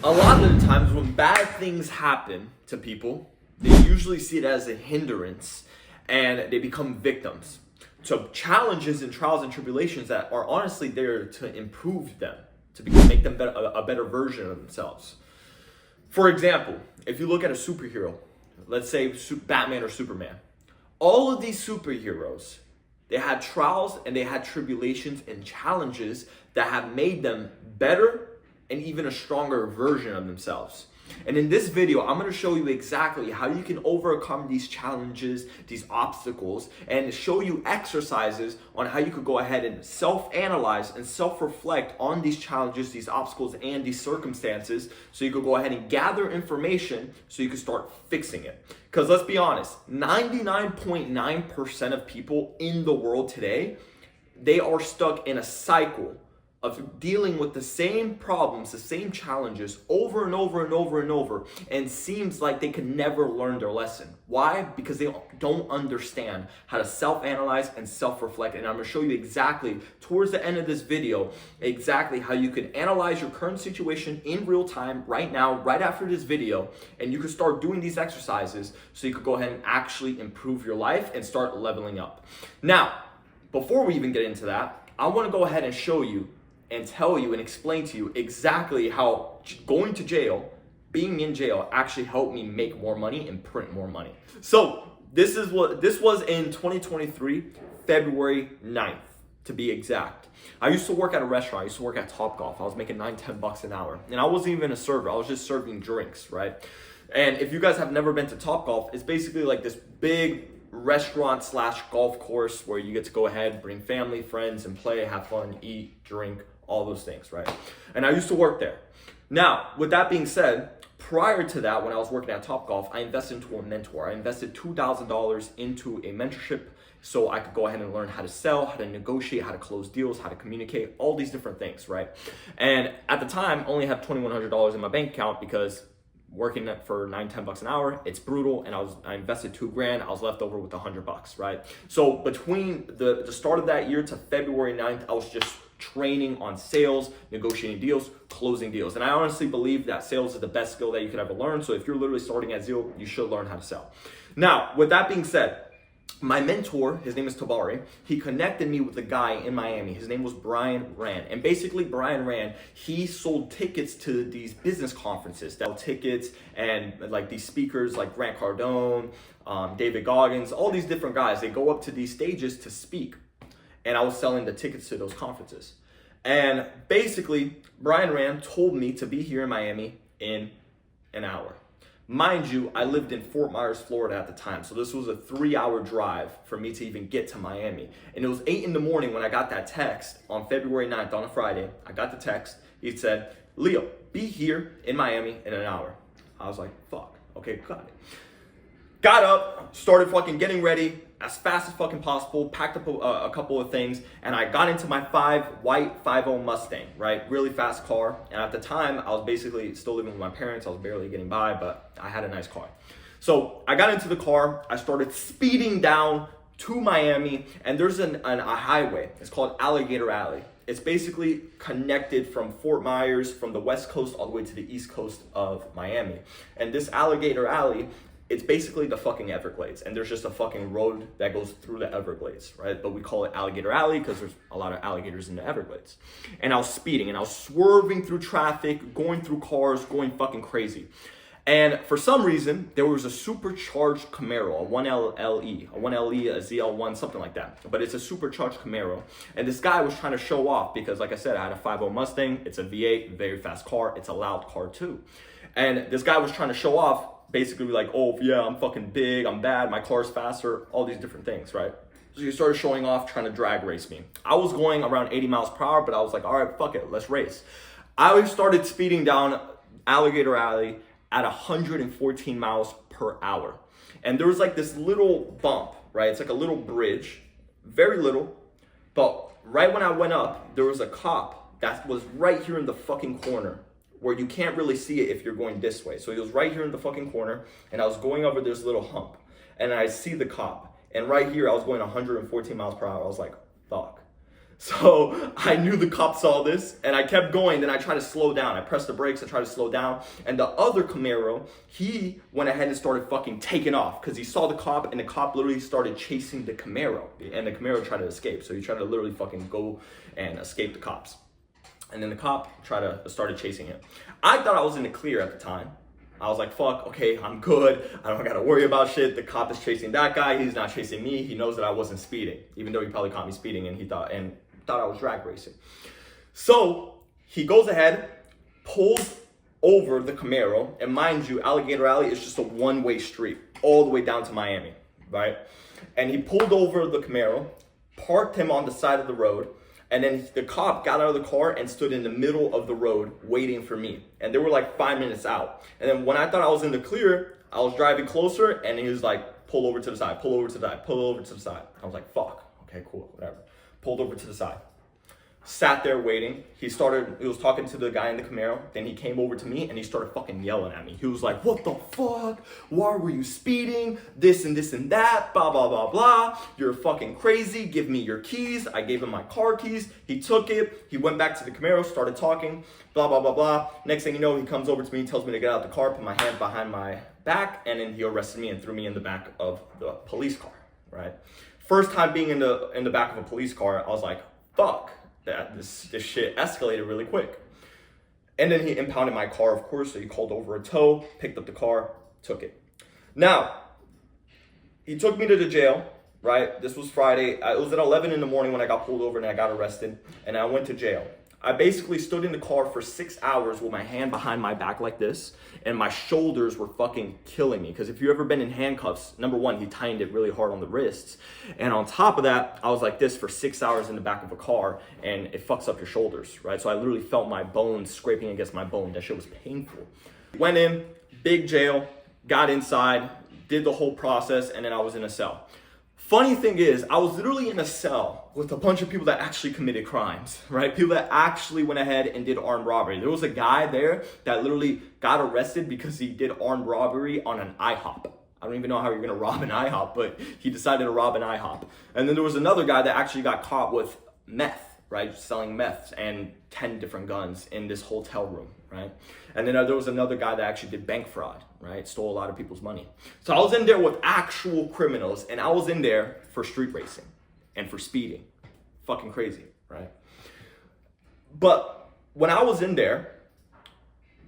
A lot of the times when bad things happen to people, they usually see it as a hindrance and they become victims to challenges and trials and tribulations that are honestly there to improve them, to make them a better version of themselves. For example, if you look at a superhero, let's say Batman or Superman, all of these superheroes, they had trials and they had tribulations and challenges that have made them better and even a stronger version of themselves. And in this video, I'm gonna show you exactly how you can overcome these challenges, these obstacles, and show you exercises on how you could go ahead and self-analyze and self-reflect on these challenges, these obstacles, and these circumstances, so you could go ahead and gather information so you can start fixing it. Because let's be honest, 99.9% of people in the world today, they are stuck in a cycle of dealing with the same problems, the same challenges over and over and over and over, and seems like they can never learn their lesson. Why? Because they don't understand how to self-analyze and self-reflect. And I'm gonna show you exactly, towards the end of this video, exactly how you can analyze your current situation in real time, right now, right after this video, and you can start doing these exercises so you could go ahead and actually improve your life and start leveling up. Now, before we even get into that, I wanna go ahead and show you and tell you and explain to you exactly how going to jail, being in jail, actually helped me make more money and print more money. So this was in 2023, February 9th, to be exact. I used to work at a restaurant. I used to work at Topgolf. I was making $9-10 an hour. And I wasn't even a server. I was just serving drinks, right? And if you guys have never been to Topgolf, it's basically like this big restaurant slash golf course where you get to go ahead, bring family, friends, and play, have fun, eat, drink, all those things, right? And I used to work there. Now, with that being said, prior to that, when I was working at Topgolf, I invested into a mentor. I invested $2,000 into a mentorship so I could go ahead and learn how to sell, how to negotiate, how to close deals, how to communicate, all these different things, right? And at the time, I only had $2,100 in my bank account because working for $9-10 an hour, it's brutal, and I invested $2,000. I was left over with $100, right? So between the start of that year to February 9th, I was just training on sales, negotiating deals, closing deals. And I honestly believe that sales is the best skill that you could ever learn. So if you're literally starting at zero, you should learn how to sell. Now, with that being said, my mentor, his name is Tabari, he connected me with a guy in Miami. His name was Brian Rand. And basically Brian Rand, he sold tickets to these business conferences, that tickets, and like these speakers like Grant Cardone, David Goggins, all these different guys, they go up to these stages to speak. And I was selling the tickets to those conferences. And basically, Brian Rand told me to be here in Miami in an hour. Mind you, I lived in Fort Myers, Florida at the time. So this was a 3-hour drive for me to even get to Miami. And it was 8 in the morning when I got that text on February 9th on a Friday. I got the text. He said, Leo, be here in Miami in an hour. I was like, fuck, okay, got it. Got up, started fucking getting ready as fast as fucking possible, packed up a couple of things, and I got into my white 5.0 Mustang, right? Really fast car. And at the time, I was basically still living with my parents. I was barely getting by, but I had a nice car. So I got into the car. I started speeding down to Miami, and there's a highway. It's called Alligator Alley. It's basically connected from Fort Myers, from the West Coast all the way to the East Coast of Miami. And this Alligator Alley, it's basically the fucking Everglades, and there's just a fucking road that goes through the Everglades, right? But we call it Alligator Alley because there's a lot of alligators in the Everglades. And I was speeding, and I was swerving through traffic, going through cars, going fucking crazy. And for some reason, there was a supercharged Camaro, a 1LE, a ZL1, something like that. But it's a supercharged Camaro. And this guy was trying to show off because, like I said, I had a 5.0 Mustang. It's a V8, very fast car. It's a loud car too. And this guy was trying to show off, basically like, oh yeah, I'm fucking big, I'm bad, my car's faster, all these different things, right? So he started showing off, trying to drag race me. I was going around 80 miles per hour, but I was like, all right, fuck it, let's race. I started speeding down Alligator Alley at 114 miles per hour. And there was like this little bump, right? It's like a little bridge, very little, but right when I went up, there was a cop that was right here in the fucking corner, where you can't really see it if you're going this way. So he was right here in the fucking corner, and I was going over this little hump, and I see the cop. And right here, I was going 114 miles per hour. I was like, fuck. So I knew the cop saw this, and I kept going. Then I tried to slow down. I pressed the brakes. I tried to slow down. And the other Camaro, he went ahead and started fucking taking off because he saw the cop, and the cop literally started chasing the Camaro. And the Camaro tried to escape. So he tried to literally fucking go and escape the cops. And then the cop started chasing him. I thought I was in the clear at the time. I was like, fuck, okay, I'm good. I don't gotta worry about shit. The cop is chasing that guy. He's not chasing me. He knows that I wasn't speeding, even though he probably caught me speeding and he thought I was drag racing. So he goes ahead, pulls over the Camaro, and mind you, Alligator Alley is just a one-way street all the way down to Miami, right? And he pulled over the Camaro, parked him on the side of the road, and then the cop got out of the car and stood in the middle of the road waiting for me. And they were like 5 minutes out. And then when I thought I was in the clear, I was driving closer, and he was like, pull over to the side, pull over to the side, pull over to the side. I was like, fuck, okay, cool, whatever. Pulled over to the side. Sat there waiting. He was talking to the guy in the Camaro. Then he came over to me and he started fucking yelling at me. He was like, what the fuck? Why were you speeding? This and this and that, blah, blah, blah, blah. You're fucking crazy. Give me your keys. I gave him my car keys. He took it. He went back to the Camaro, started talking, blah, blah, blah, blah. Next thing you know, he comes over to me, tells me to get out of the car, put my hand behind my back, and then he arrested me and threw me in the back of the police car, right? First time being in the back of a police car, I was like, fuck. This shit escalated really quick. And then he impounded my car, of course, so he called over a tow, picked up the car, took it. Now, he took me to the jail, right? This was Friday. It was at 11 in the morning when I got pulled over and I got arrested, and I went to jail. I basically stood in the car for 6 hours with my hand behind my back like this, and my shoulders were fucking killing me. Because if you've ever been in handcuffs, number one, he tightened it really hard on the wrists. And on top of that, I was like this for 6 hours in the back of a car, and it fucks up your shoulders, right? So I literally felt my bones scraping against my bone. That shit was painful. Went in, big jail, got inside, did the whole process, and then I was in a cell. Funny thing is, I was literally in a cell with a bunch of people that actually committed crimes, right? People that actually went ahead and did armed robbery. There was a guy there that literally got arrested because he did armed robbery on an IHOP. I don't even know how you're gonna rob an IHOP, but he decided to rob an IHOP. And then there was another guy that actually got caught with meth, right? Selling meth and 10 different guns in this hotel room, right? And then there was another guy that actually did bank fraud, right? Stole a lot of people's money. So I was in there with actual criminals, and I was in there for street racing and for speeding. Fucking crazy, right? But when I was in there,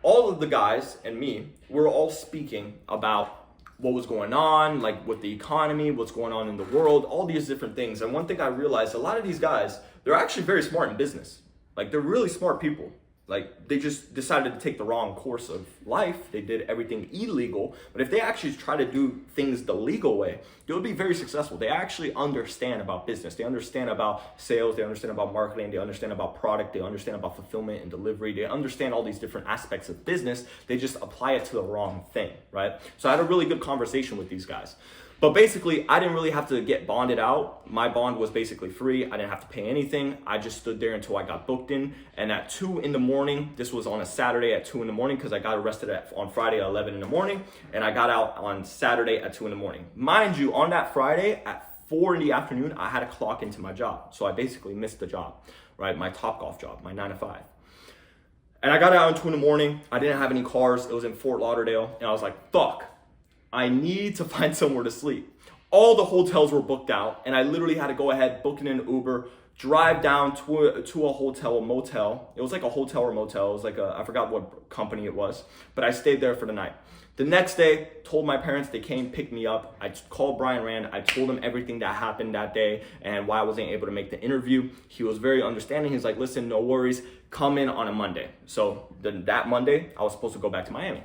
all of the guys and me were all speaking about what was going on, like with the economy, what's going on in the world, all these different things. And one thing I realized, a lot of these guys, they're actually very smart in business. Like, they're really smart people. Like, they just decided to take the wrong course of life. They did everything illegal. But if they actually try to do things the legal way, they'll be very successful. They actually understand about business. They understand about sales. They understand about marketing. They understand about product. They understand about fulfillment and delivery. They understand all these different aspects of business. They just apply it to the wrong thing, right? So I had a really good conversation with these guys. But basically, I didn't really have to get bonded out. My bond was basically free. I didn't have to pay anything. I just stood there until I got booked in. And at 2 in the morning, this was on a Saturday at 2 in the morning because I got arrested on Friday at 11 in the morning. And I got out on Saturday at 2 in the morning. Mind you, on that Friday at 4 in the afternoon, I had to clock into my job. So I basically missed the job, right? My Topgolf job, my 9 to 5. And I got out at 2 in the morning. I didn't have any cars. It was in Fort Lauderdale. And I was like, fuck. I need to find somewhere to sleep. All the hotels were booked out, and I literally had to go ahead, book in an Uber, drive down to a hotel, a motel. It was like a hotel or motel. It was like I forgot what company it was, but I stayed there for the night. The next day, told my parents, they came pick me up. I called Brian Rand. I told him everything that happened that day and why I wasn't able to make the interview. He was very understanding. He's like, listen, no worries. Come in on a Monday. So that Monday, I was supposed to go back to Miami.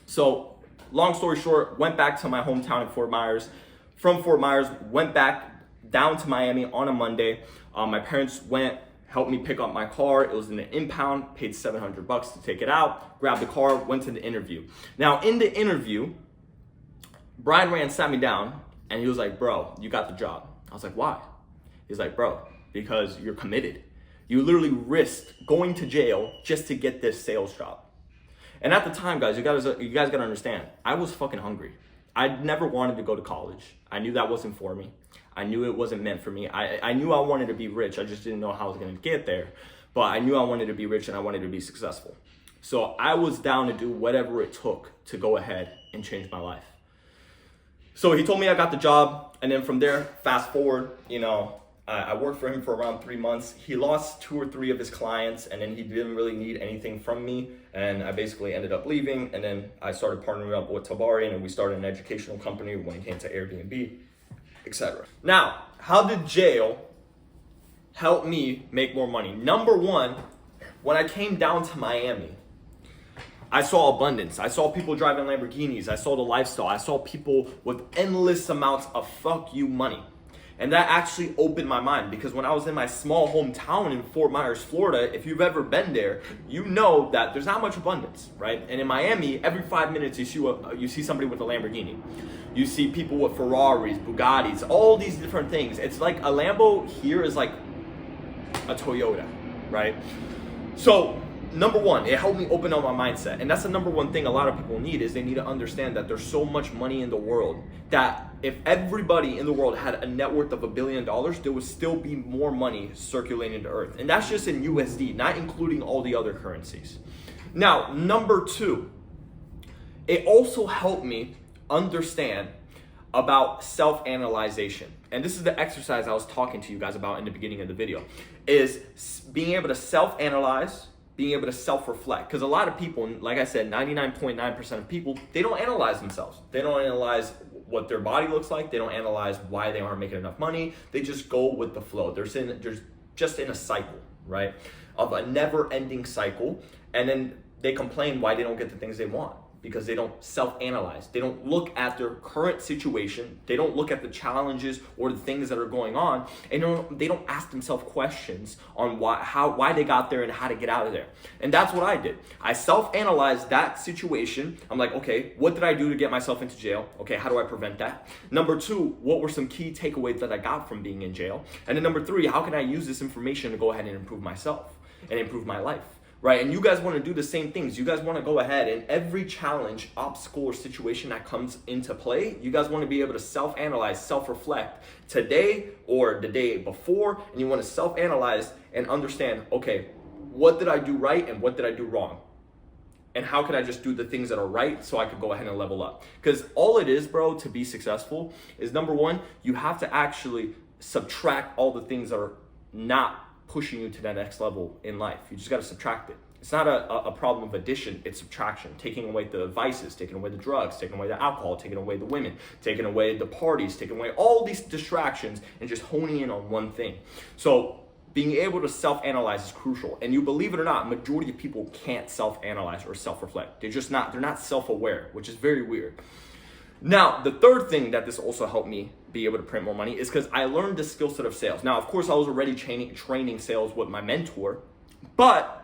So long story short, went back to my hometown in Fort Myers. From Fort Myers, went back down to Miami on a Monday. My parents helped me pick up my car. It was in an impound, paid $700 to take it out, grabbed the car, went to the interview. Now, in the interview, Brian Rand sat me down and he was like, bro, you got the job. I was like, why? He's like, bro, because you're committed. You literally risked going to jail just to get this sales job. And at the time, guys, you guys gotta understand, I was fucking hungry. I never wanted to go to college. I knew that wasn't for me. I knew it wasn't meant for me. I knew I wanted to be rich. I just didn't know how I was going to get there. But I knew I wanted to be rich and I wanted to be successful. So I was down to do whatever it took to go ahead and change my life. So he told me I got the job, and then from there, fast forward, I worked for him for around 3 months. He lost 2 or 3 of his clients, and then he didn't really need anything from me, and I basically ended up leaving, and then I started partnering up with Tabari, and we started an educational company when it came to Airbnb, etc. Now, how did jail help me make more money? Number one, when I came down to Miami, I saw abundance. I saw people driving Lamborghinis. I saw the lifestyle. I saw people with endless amounts of fuck you money. And that actually opened my mind, because when I was in my small hometown in Fort Myers, Florida, if you've ever been there, you know that there's not much abundance, right? And in Miami, every 5 minutes you see somebody with a Lamborghini. You see people with Ferraris, Bugattis, all these different things. It's like a Lambo here is like a Toyota, right? So number one, it helped me open up my mindset. And that's the number one thing a lot of people need, is they need to understand that there's so much money in the world that if everybody in the world had a net worth of $1 billion, there would still be more money circulating the earth. And that's just in USD, not including all the other currencies. Now, number two, it also helped me understand about self-analyzation. And this is the exercise I was talking to you guys about in the beginning of the video, is being able to self-analyze, being able to self-reflect. Because a lot of people, like I said, 99.9% of people, they don't analyze themselves. They don't analyze what their body looks like. They don't analyze why they aren't making enough money. They just go with the flow. They're just in a cycle, right? Of a never-ending cycle. And then they complain why they don't get the things they want, because they don't self-analyze. They don't look at their current situation. They don't look at the challenges or the things that are going on, and they don't ask themselves questions on why they got there and how to get out of there. And that's what I did. I self-analyzed that situation. I'm like, okay, what did I do to get myself into jail? Okay, how do I prevent that? Number two, what were some key takeaways that I got from being in jail? And then number three, how can I use this information to go ahead and improve myself and improve my life? Right, and you guys want to do the same things. You guys want to go ahead, and every challenge, obstacle, or situation that comes into play, you guys want to be able to self-analyze, self-reflect today or the day before, and you want to self-analyze and understand, okay, what did I do right and what did I do wrong? And how can I just do the things that are right so I could go ahead and level up? Because all it is, bro, to be successful is, number one, you have to actually subtract all the things that are not pushing you to that next level in life. You just got to subtract it. It's not a problem of addition, it's subtraction. Taking away the vices, taking away the drugs, taking away the alcohol, taking away the women, taking away the parties, taking away all these distractions, and just honing in on one thing. So being able to self-analyze is crucial. And you believe it or not, majority of people can't self-analyze or self-reflect. They're not self-aware, which is very weird. Now, the third thing that this also helped me be able to print more money is because I learned the skill set of sales. Now, of course, I was already training sales with my mentor, but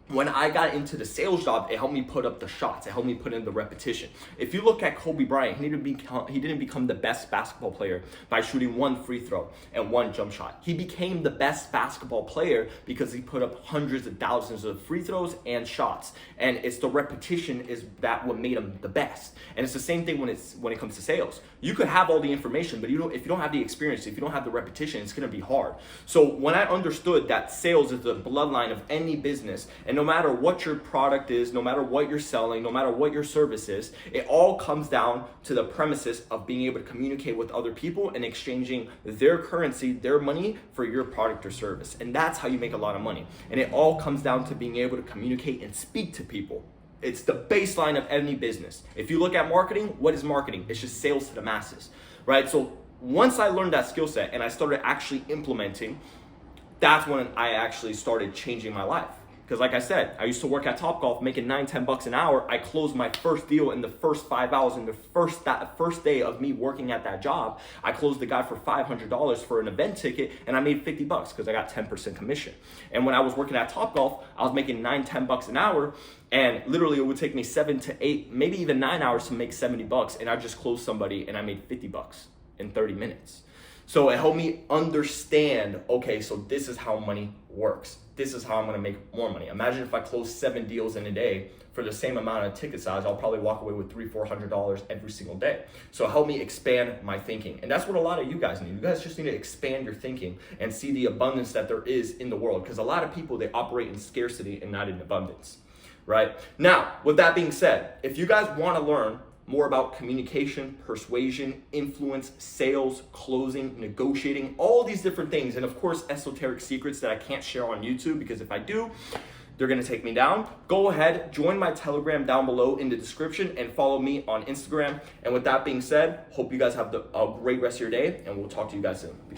when I got into the sales job, it helped me put up the shots. It helped me put in the repetition. If you look at Kobe Bryant, he didn't become the best basketball player by shooting 1 free throw and 1 jump shot. He became the best basketball player because he put up hundreds of thousands of free throws and shots. And it's the repetition is that what made him the best. And it's the same thing when it comes to sales. You could have all the information, but if you don't have the experience, if you don't have the repetition, it's gonna be hard. So when I understood that sales is the bloodline of any business, and no matter what your product is, no matter what you're selling, no matter what your service is, it all comes down to the premises of being able to communicate with other people and exchanging their currency, their money, for your product or service. And that's how you make a lot of money. And it all comes down to being able to communicate and speak to people. It's the baseline of any business. If you look at marketing, what is marketing? It's just sales to the masses, right? So once I learned that skill set and I started actually implementing, that's when I actually started changing my life. Because like I said, I used to work at Topgolf making $9-10 an hour. I closed my first deal in the first 5 hours. In the first day of me working at that job, I closed the guy for $500 for an event ticket, and I made $50 because I got 10% commission. And when I was working at Topgolf, I was making $9-10 an hour, and literally it would take me 7 to 8, maybe even 9 hours to make $70, and I just closed somebody and I made $50 in 30 minutes. So it helped me understand, okay, so this is how money works. This is how I'm gonna make more money. Imagine if I close 7 deals in a day for the same amount of ticket size, I'll probably walk away with $300-400 every single day. So it helped me expand my thinking. And that's what a lot of you guys need. You guys just need to expand your thinking and see the abundance that there is in the world. Because a lot of people, they operate in scarcity and not in abundance, right? Now, with that being said, if you guys wanna learn more about communication, persuasion, influence, sales, closing, negotiating, all these different things, and of course, esoteric secrets that I can't share on YouTube, because if I do, they're gonna take me down. Go ahead, join my Telegram down below in the description and follow me on Instagram. And with that being said, hope you guys have a great rest of your day, and we'll talk to you guys soon. Peace.